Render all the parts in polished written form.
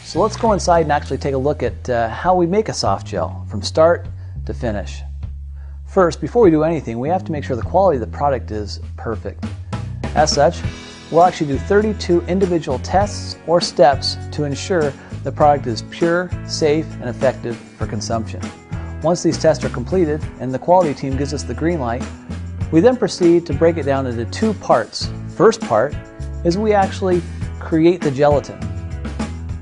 So let's go inside and actually take a look at how we make a soft gel from start to finish. First, before we do anything, we have to make sure the quality of the product is perfect. As such, we'll actually do 32 individual tests or steps to ensure the product is pure, safe, and effective for consumption. Once these tests are completed and the quality team gives us the green light, we then proceed to break it down into two parts. First part is we actually create the gelatin.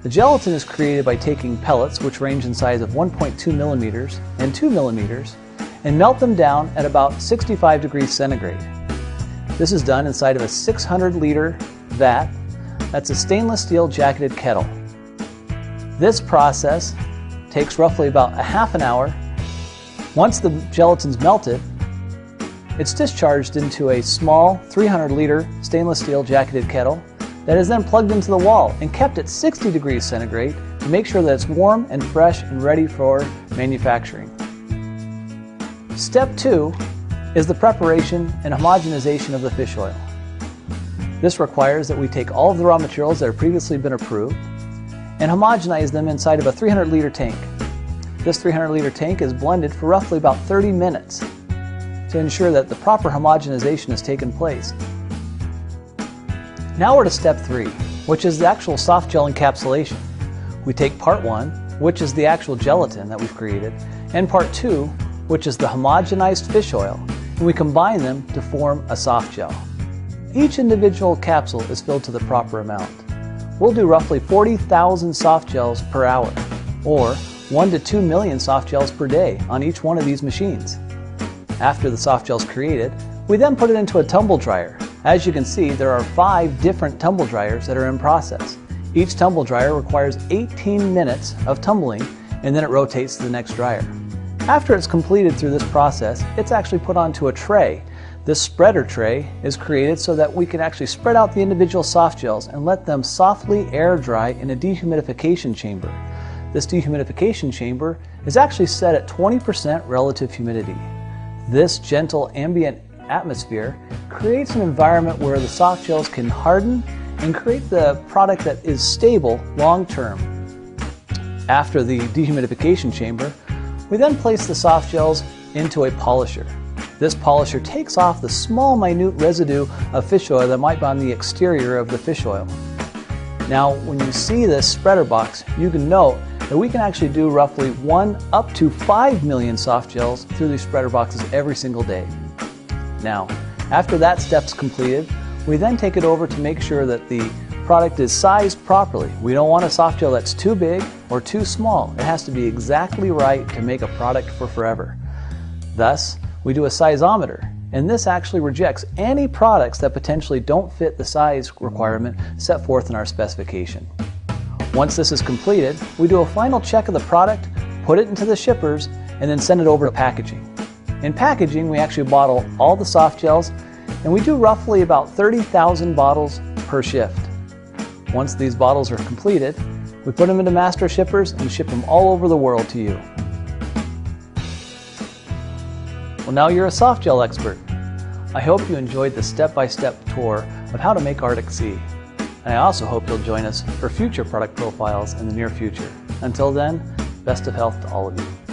The gelatin is created by taking pellets, which range in size of 1.2 millimeters and 2 millimeters, and melt them down at about 65 degrees centigrade. This is done inside of a 600-liter vat. That's a stainless steel jacketed kettle. This process takes roughly about a half an hour. Once the gelatin's melted, it's discharged into a small 300-liter stainless steel jacketed kettle that is then plugged into the wall and kept at 60 degrees centigrade to make sure that it's warm and fresh and ready for manufacturing. Step 2 is the preparation and homogenization of the fish oil. This requires that we take all of the raw materials that have previously been approved and homogenize them inside of a 300-liter tank. This 300-liter tank is blended for roughly about 30 minutes to ensure that the proper homogenization has taken place. Now we're to step 3, which is the actual soft gel encapsulation. We take part 1, which is the actual gelatin that we've created, and part 2, which is the homogenized fish oil, and we combine them to form a soft gel. Each individual capsule is filled to the proper amount. We'll do roughly 40,000 soft gels per hour, or 1 to 2 million soft gels per day on each one of these machines. After the soft gel is created, we then put it into a tumble dryer. As you can see, there are 5 different tumble dryers that are in process. Each tumble dryer requires 18 minutes of tumbling, and then it rotates to the next dryer. After it's completed through this process, it's actually put onto a tray. This spreader tray is created so that we can actually spread out the individual soft gels and let them softly air dry in a dehumidification chamber. This dehumidification chamber is actually set at 20% relative humidity. This gentle ambient atmosphere creates an environment where the soft gels can harden and create the product that is stable long term. After the dehumidification chamber, we then place the soft gels into a polisher. This polisher takes off the small minute residue of fish oil that might be on the exterior of the fish oil. Now when you see this spreader box, you can note that we can actually do roughly 1 up to 5 million soft gels through these spreader boxes every single day. Now, after that step's completed, we then take it over to make sure that the product is sized properly. We don't want a soft gel that's too big or too small. It has to be exactly right to make a product for forever. Thus, we do a sizeometer, and this actually rejects any products that potentially don't fit the size requirement set forth in our specification. Once this is completed, we do a final check of the product, put it into the shippers, and then send it over to packaging. In packaging, we actually bottle all the soft gels, and we do roughly about 30,000 bottles per shift. Once these bottles are completed, we put them into master shippers and ship them all over the world to you. Well, now you're a soft gel expert. I hope you enjoyed the step-by-step tour of how to make Arctic Sea. And I also hope you'll join us for future product profiles in the near future. Until then, best of health to all of you.